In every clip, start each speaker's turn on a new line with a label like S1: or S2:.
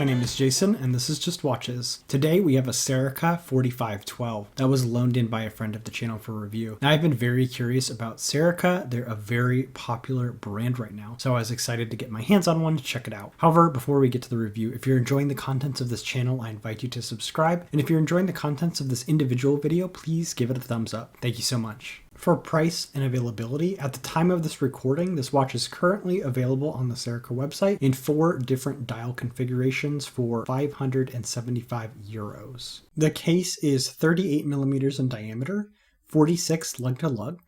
S1: my name is Jason and this is Just Watches. Today we have a Serica 4512 that was loaned in by a friend of the channel for review. Now I've been very curious about Serica. They're a very popular brand right now, so I was excited to get my hands on one to check it out. However, before we get to the review, if you're enjoying the contents of this channel, I invite you to subscribe, and if you're enjoying the contents of this individual video, please give it a thumbs up. Thank you so much. For price and availability, at the time of this recording, this watch is currently available on the Serica website in 4 different dial configurations for €575. The case is 38 millimeters in diameter, 46 lug to lug,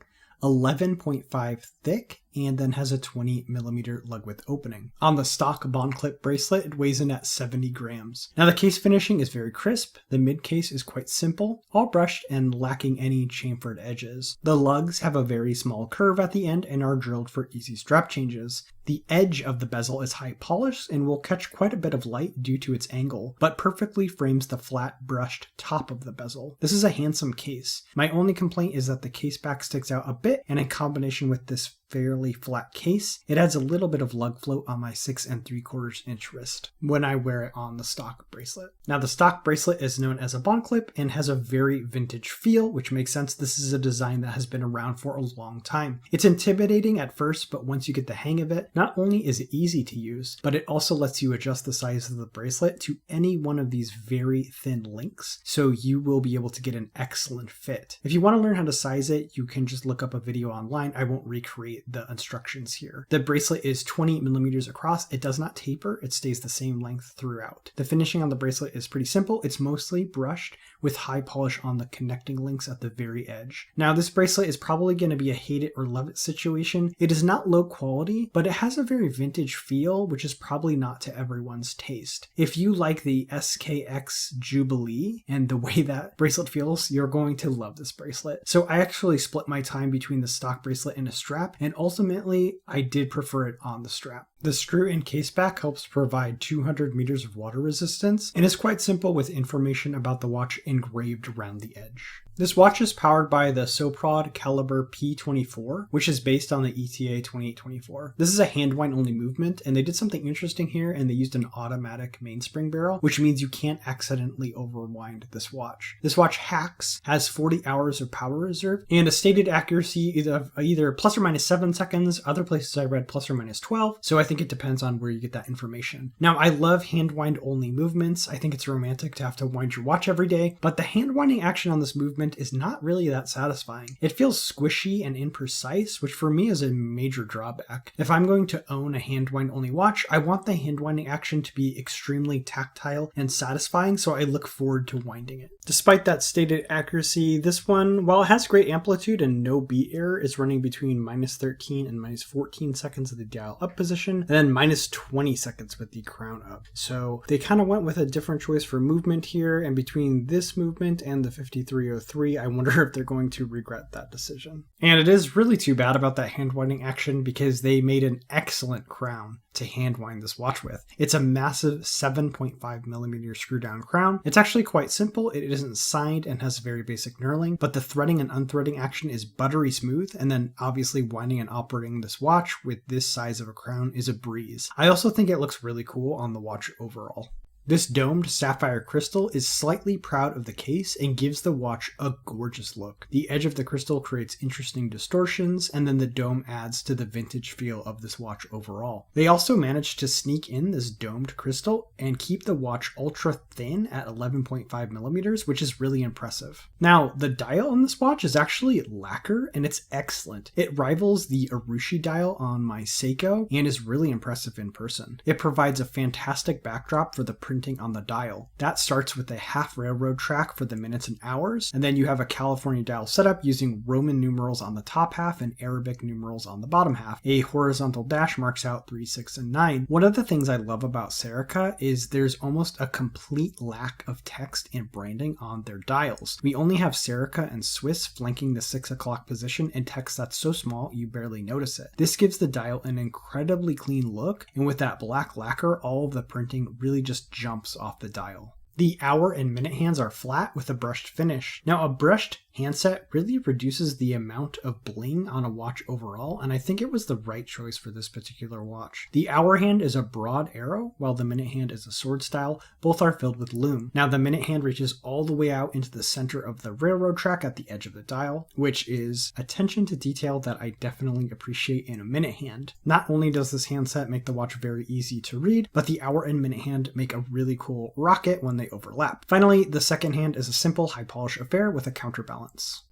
S1: 11.5 thick, and then has a 20 millimeter lug width opening. On the stock bond clip bracelet, it weighs in at 70 grams. Now the case finishing is very crisp, the mid case is quite simple, all brushed and lacking any chamfered edges. The lugs have a very small curve at the end and are drilled for easy strap changes. The edge of the bezel is high polished and will catch quite a bit of light due to its angle, but perfectly frames the flat brushed top of the bezel. This is a handsome case. My only complaint is that the case back sticks out a bit, and in combination with this fairly flat case, it adds a little bit of lug float on my 6 3/4 inch wrist when I wear it on the stock bracelet. Now the stock bracelet is known as a bond clip and has a very vintage feel, which makes sense. This is a design that has been around for a long time. It's intimidating at first, but once you get the hang of it, not only is it easy to use, but it also lets you adjust the size of the bracelet to any one of these very thin links, so you will be able to get an excellent fit. If you want to learn how to size it, you can just look up a video online. I won't recreate the instructions here. The bracelet is 20 millimeters across. It does not taper. It stays the same length throughout. The finishing on the bracelet is pretty simple. It's mostly brushed with high polish on the connecting links at the very edge. Now this bracelet is probably going to be a hate it or love it situation. It is not low quality, but it has a very vintage feel, which is probably not to everyone's taste. If you like the SKX Jubilee and the way that bracelet feels, you're going to love this bracelet. So I actually split my time between the stock bracelet and a strap, and ultimately I did prefer it on the strap. The screw and case back helps provide 200 meters of water resistance and is quite simple with information about the watch engraved around the edge. This watch is powered by the Soprod Caliber P24, which is based on the ETA 2824. This is a hand wind only movement, and they did something interesting here, and they used an automatic mainspring barrel, which means you can't accidentally overwind this watch. This watch hacks, has 40 hours of power reserve, and a stated accuracy of either plus or minus 7 seconds. Other places I read plus or minus 12, so I think it depends on where you get that information. Now, I love hand wind only movements. I think it's romantic to have to wind your watch every day, but the hand winding action on this movement is not really that satisfying. It feels squishy and imprecise, which for me is a major drawback. If I'm going to own a hand wind only watch, I want the hand winding action to be extremely tactile and satisfying, so I look forward to winding it. Despite that stated accuracy, this one, while it has great amplitude and no beat error, is running between minus 13 and minus 14 seconds of the dial up position, and then minus 20 seconds with the crown up. So they kind of went with a different choice for movement here, and between this movement and the 5303, I wonder if they're going to regret that decision. And it is really too bad about that hand winding action, because they made an excellent crown to hand wind this watch with. It's a massive 7.5 millimeter screw down crown. It's actually quite simple. It isn't signed and has very basic knurling, but the threading and unthreading action is buttery smooth, and then obviously winding and operating this watch with this size of a crown is a breeze. I also think it looks really cool on the watch overall. This domed sapphire crystal is slightly proud of the case and gives the watch a gorgeous look. The edge of the crystal creates interesting distortions, and then the dome adds to the vintage feel of this watch overall. They also managed to sneak in this domed crystal and keep the watch ultra thin at 11.5 millimeters, which is really impressive. Now, the dial on this watch is actually lacquer, and it's excellent. It rivals the Urushi dial on my Seiko and is really impressive in person. It provides a fantastic backdrop for the printing on the dial. That starts with a half railroad track for the minutes and hours, and then you have a California dial setup using Roman numerals on the top half and Arabic numerals on the bottom half. A horizontal dash marks out 3, 6, and 9. One of the things I love about Serica is there's almost a complete lack of text and branding on their dials. We only have Serica and Swiss flanking the 6 o'clock position and text that's so small you barely notice it. This gives the dial an incredibly clean look, and with that black lacquer, all of the printing really just jumps off the dial. The hour and minute hands are flat with a brushed finish. Now, a brushed handset really reduces the amount of bling on a watch overall, and I think it was the right choice for this particular watch. The hour hand is a broad arrow, while the minute hand is a sword style. Both are filled with lume. Now, the minute hand reaches all the way out into the center of the railroad track at the edge of the dial, which is attention to detail that I definitely appreciate in a minute hand. Not only does this handset make the watch very easy to read, but the hour and minute hand make a really cool rocket when they overlap. Finally, the second hand is a simple high polish affair with a counterbalance.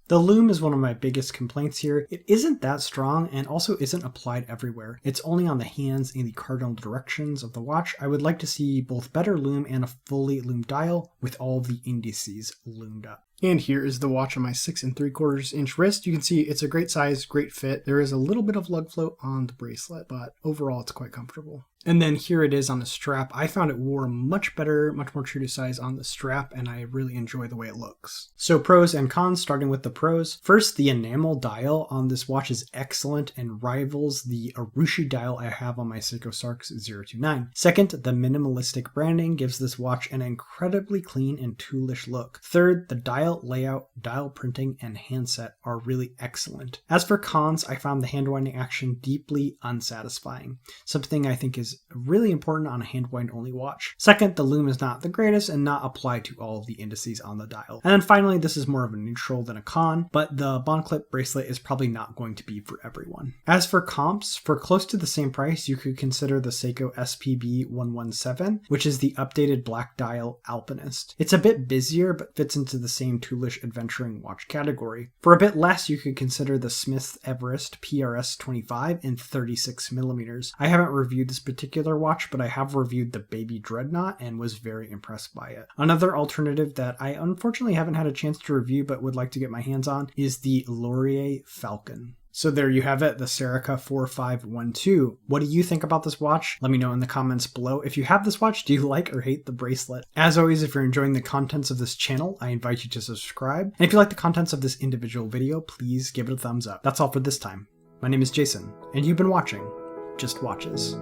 S1: The lume is one of my biggest complaints here. It isn't that strong and also isn't applied everywhere. It's only on the hands and the cardinal directions of the watch. I would like to see both better lume and a fully lumed dial with all of the indices lumed up. And here is the watch on my 6 3/4 inch wrist. You can see it's a great size, great fit. There is a little bit of lug float on the bracelet, but overall it's quite comfortable. And then here it is on the strap. I found it wore much better, much more true to size on the strap, and I really enjoy the way it looks. So pros and cons, starting with the pros. First, the enamel dial on this watch is excellent and rivals the Urushi dial I have on my Seiko Sarks 029. Second, the minimalistic branding gives this watch an incredibly clean and toolish look. Third, the dial layout, dial printing, and handset are really excellent. As for cons, I found the hand winding action deeply unsatisfying, something I think is really important on a hand wind only watch. Second, the lume is not the greatest and not applied to all of the indices on the dial. And then finally, this is more of a neutral than a con, but the bond clip bracelet is probably not going to be for everyone. As for comps, for close to the same price, you could consider the Seiko SPB 117, which is the updated black dial Alpinist. It's a bit busier, but fits into the same toolish adventuring watch category. For a bit less, you could consider the Smith Everest PRS 25 in 36mm. I haven't reviewed this particular watch, but I have reviewed the Baby Dreadnought and was very impressed by it. Another alternative that I unfortunately haven't had a chance to review but would like to get my hands on is the Laurier Falcon. So there you have it, the Serica 4512. What do you think about this watch? Let me know in the comments below. If you have this watch, do you like or hate the bracelet? As always, if you're enjoying the contents of this channel, I invite you to subscribe. And if you like the contents of this individual video, please give it a thumbs up. That's all for this time. My name is Jason, and you've been watching Just Watches.